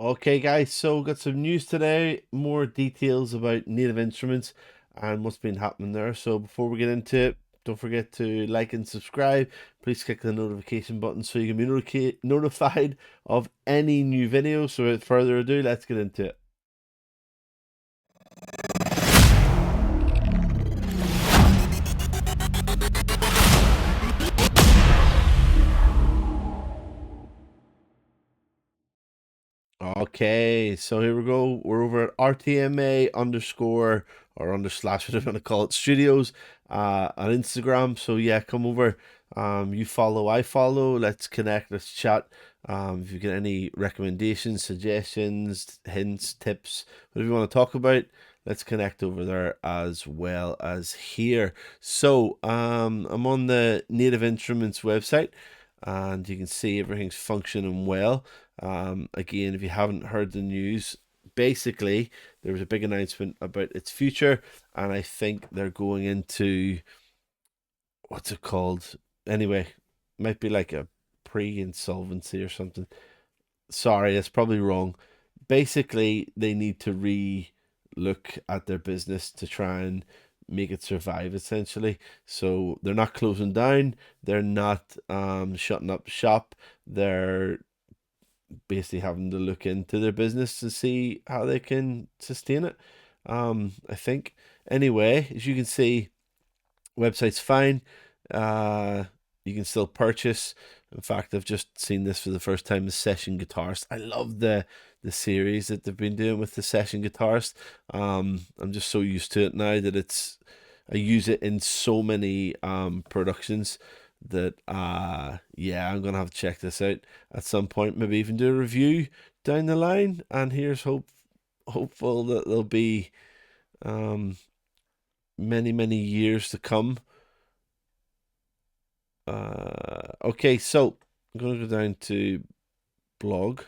Okay, guys, so got some news today, more details about Native Instruments and what's been happening there. So before we get into it, don't forget to like and subscribe. Please click the notification button so you can be notified of any new videos. So without further ado, let's get into it. Okay, so here we go. We're over at RTMA underscore or under slash, whatever you want to call it, studios on Instagram. So yeah, come over. You follow, I follow. Let's connect, let's chat. If you get any recommendations, suggestions, hints, tips, whatever you want to talk about, let's connect over there as well as here. So I'm on the Native Instruments website and you can see everything's functioning well. Again, if you haven't heard the news, basically there was a big announcement about its future, and I think they're going into what's it called? Anyway, might be like a pre-insolvency or something. Sorry, that's probably wrong. Basically, they need to re-look at their business to try and make it survive essentially. So they're not closing down, they're not shutting up shop, they're basically having to look into their business to see how they can sustain it. I think. Anyway, as you can see, website's fine. Uh, you can still purchase. In fact, I've just seen this for the first time. The Session Guitarist. I love the series that they've been doing with the Session Guitarist. I'm just so used to it now that I use it in so many productions that yeah, I'm gonna have to check this out at some point. Maybe even do a review down the line. And here's hopeful that there'll be um many years to come. Okay, so I'm gonna go down to blog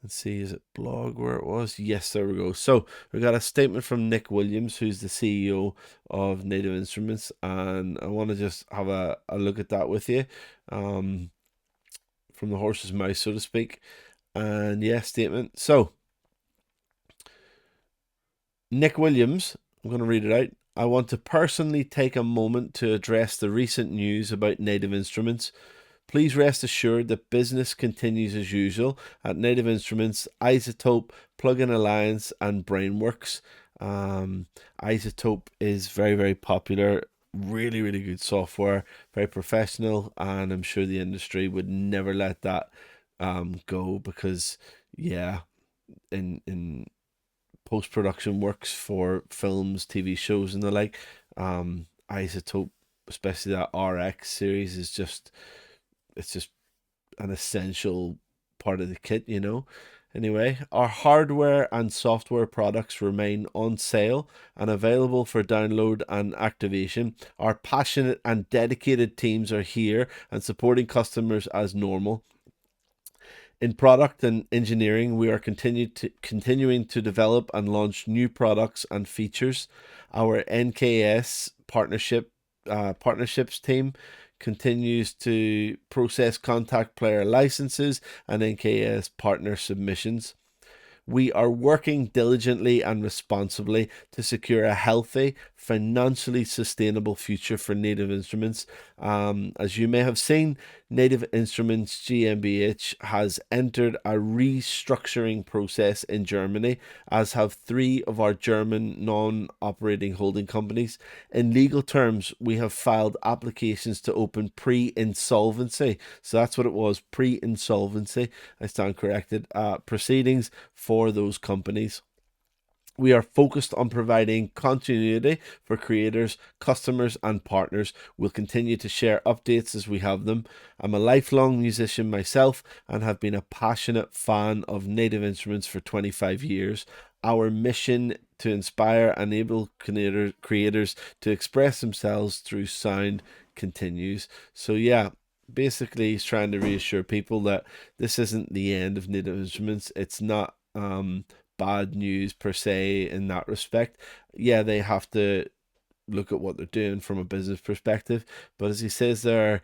and see, is it blog where it was? Yes, there we go. So we got a statement from Nick Williams, who's the CEO of Native Instruments, and I want to just have a look at that with you, um, from the horse's mouth, so to speak. And yeah, statement. So Nick Williams, I'm going to read it out. I want to personally take a moment to address the recent news about Native Instruments. Please rest assured that business continues as usual at Native Instruments, Isotope, Plugin Alliance, and Brainworks. Isotope is very popular, really good software, very professional, and I'm sure the industry would never let that go because, yeah, in post production works for films, TV shows, and the like. Isotope, especially that RX series, is just it's just an essential part of the kit, you know. Anyway, our hardware and software products remain on sale and available for download and activation. Our passionate and dedicated teams are here and supporting customers as normal. In product and engineering, we are continuing to develop and launch new products and features. Our NKS partnerships team continues to process contact player licenses and NKS partner submissions. We are working diligently and responsibly to secure a healthy, financially sustainable future for Native Instruments. As you may have seen, Native Instruments GmbH has entered a restructuring process in Germany, as have three of our German non operating holding companies. In legal terms, we have filed applications to open pre insolvency. So that's what it was, pre insolvency. I stand corrected. Proceedings for those companies. We are focused on providing continuity for creators, customers, and partners. We'll continue to share updates as we have them. I'm a lifelong musician myself and have been a passionate fan of Native Instruments for 25 years. Our mission to inspire and enable creators to express themselves through sound continues. So, yeah, basically, he's trying to reassure people that this isn't the end of Native Instruments. It's not bad news per se in that respect. Yeah, they have to look at what they're doing from a business perspective, but as he says there,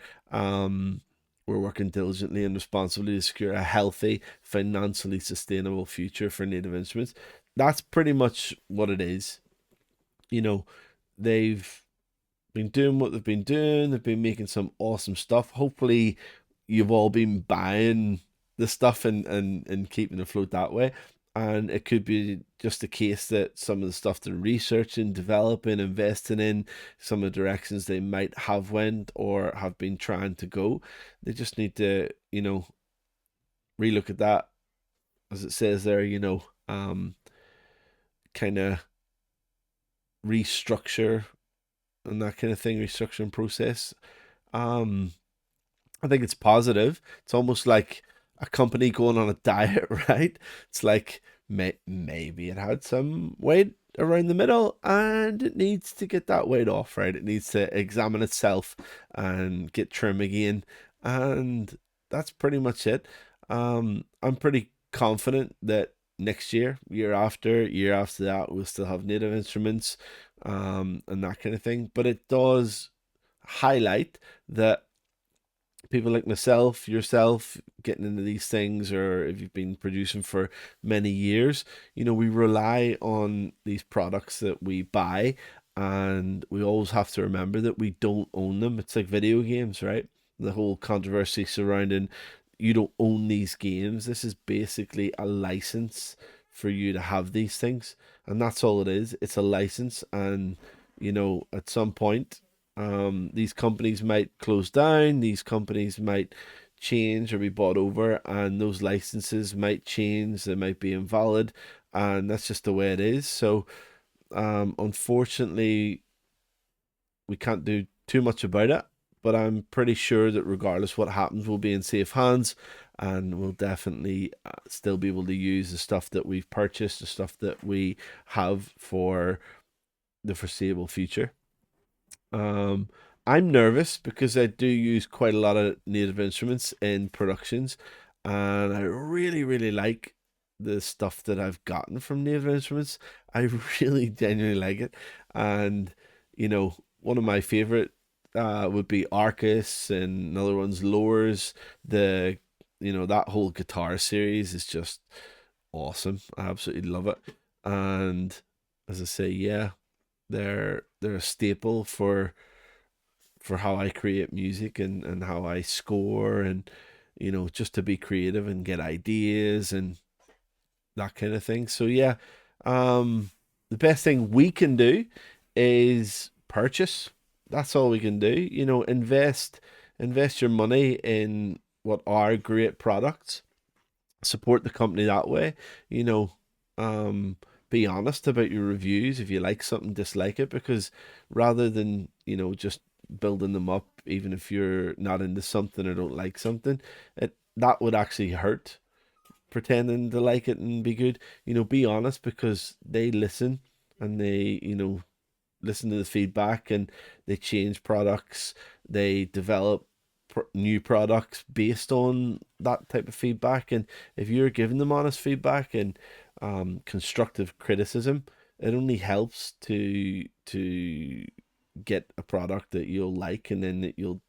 we're working diligently and responsibly to secure a healthy, financially sustainable future for Native Instruments. That's pretty much what it is. You know, they've been doing what they've been doing. They've been making some awesome stuff. Hopefully, you've all been buying the stuff and keeping afloat that way. And it could be just the case that some of the stuff they're researching, developing, investing in, some of the directions they might have went or have been trying to go, they just need to, relook at that, as it says there, kind of restructure and that kind of thing, restructuring process. Um, I think it's positive. It's almost like a company going on a diet, right? It's like maybe it had some weight around the middle and it needs to get that weight off, right? It needs to examine itself and get trim again. And that's pretty much it. I'm pretty confident that next year, year after that, we'll still have Native Instruments, and that kind of thing. But it does highlight that people like myself, yourself, getting into these things, or if you've been producing for many years, we rely on these products that we buy, and we always have to remember that we don't own them. It's like video games, right? The whole controversy surrounding you don't own these games. This is basically a license for you to have these things, and that's all it is. It's a license, and at some point these companies might close down, these companies might change or be bought over, and those licenses might change, they might be invalid, and that's just the way it is. So, unfortunately, we can't do too much about it, but I'm pretty sure that regardless what happens, we'll be in safe hands and we'll definitely still be able to use the stuff that we've purchased, the stuff that we have for the foreseeable future. Um, I'm nervous because I do use quite a lot of native instruments in productions, and I really, really like the stuff that I've gotten from native instruments. I really genuinely like it, and one of my favorite would be Arcus, and another one's Lowers. The that whole guitar series is just awesome. I absolutely love it, and as I say, yeah, they're a staple for how I create music and how I score and just to be creative and get ideas and that kind of thing. So yeah, the best thing we can do is purchase. That's all we can do. Invest your money in what are great products, support the company that way. You know, um, be honest about your reviews. If you like something, dislike it, because rather than just building them up, even if you're not into something or don't like something, that would actually hurt pretending to like it and be good. Be honest, because they listen and they listen to the feedback and they change products, they develop new products based on that type of feedback. And if you're giving them honest feedback and constructive criticism, it only helps to get a product that you'll like and then that you'll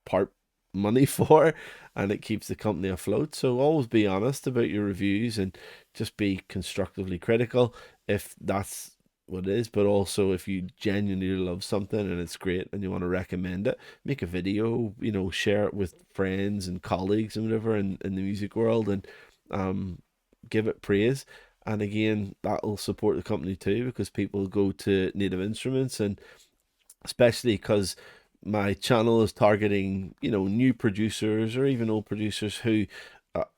part money for, and it keeps the company afloat. So always be honest about your reviews and just be constructively critical if that's what it is. But also, if you genuinely love something and it's great and you want to recommend it, make a video, share it with friends and colleagues and whatever in the music world, and um give it praise. And again, that'll support the company too, because people go to Native Instruments, and especially because my channel is targeting new producers or even old producers who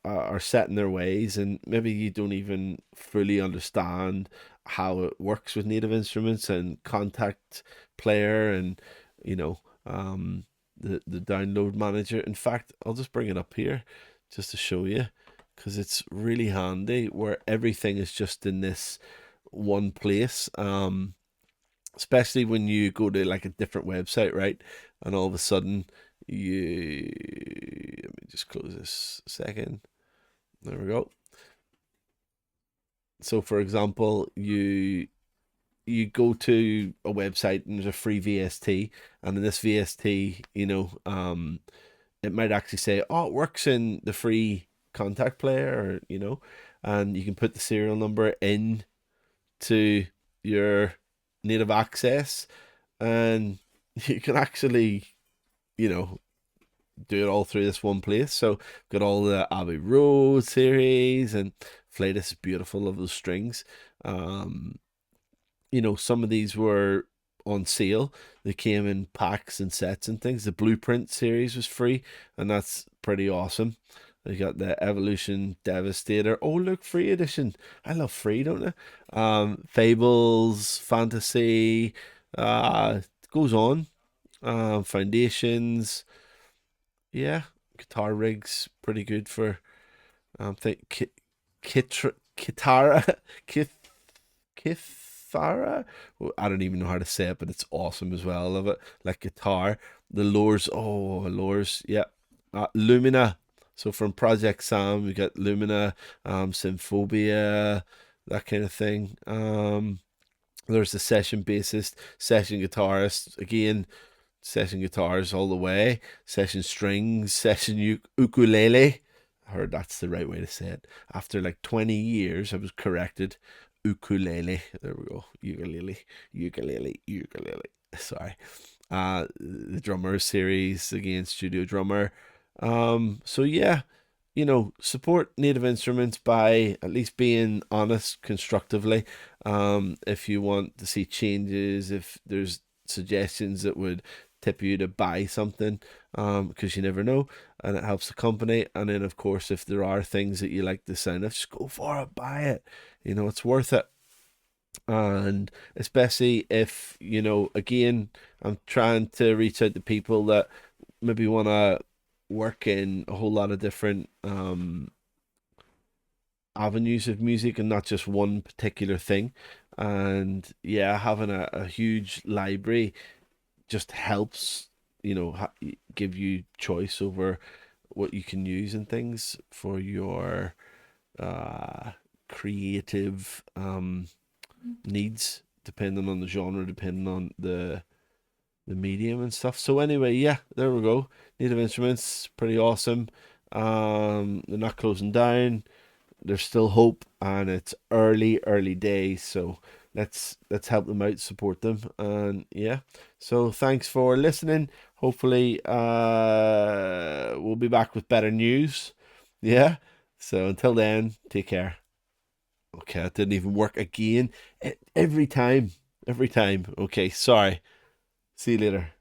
are set in their ways, and maybe you don't even fully understand how it works with native instruments and contact player and you know the download manager. In fact, I'll just bring it up here just to show you, because it's really handy where everything is just in this one place. Especially when you go to like a different website, right? And all of a sudden you let me just close this a second. There we go. So for example, you go to a website and there's a free VST, and in this VST, it might actually say, "Oh, it works in the free contact player," or and you can put the serial number in to your native access, and you can actually, you know, do it all through this one place. So got all the Abbey Road series and Flight is beautiful of those strings. Um, some of these were on sale. They came in packs and sets and things. The Blueprint series was free, and that's pretty awesome. You got the Evolution Devastator. Oh, look, free edition. I love free, don't I? Fables, Fantasy, goes on. Foundations, yeah. Guitar rigs, pretty good for think Kitara, Kith Kithara. Well, I don't even know how to say it, but it's awesome as well. I love it. Like guitar, the lures. Oh, lures. Yeah. Lumina. So from Project Sam, we got Lumina, Symphobia, that kind of thing. There's the session bassist, session guitarist. Again, session guitars all the way, session strings, session ukulele. I heard that's the right way to say it. After like 20 years, I was corrected. Ukulele. There we go. Ukulele, ukulele, ukulele. Sorry. The drummer series again, studio drummer. So yeah, support native instruments by at least being honest constructively. If you want to see changes, if there's suggestions that would tip you to buy something, because you never know, and it helps the company. And then of course, if there are things that you like the sound of, just go for it, buy it. It's worth it. And especially if, again, I'm trying to reach out to people that maybe want to work in a whole lot of different avenues of music and not just one particular thing. And yeah, having a huge library just helps, give you choice over what you can use and things for your uh, creative needs, depending on the genre, depending on the medium and stuff. So anyway, yeah, there we go. Native Instruments, pretty awesome. They're not closing down. There's still hope, and it's early days. So let's help them out, support them, and yeah. So thanks for listening. Hopefully, we'll be back with better news. Yeah. So until then, take care. Okay, that didn't even work again. Every time. Every time. Okay, sorry. See you later.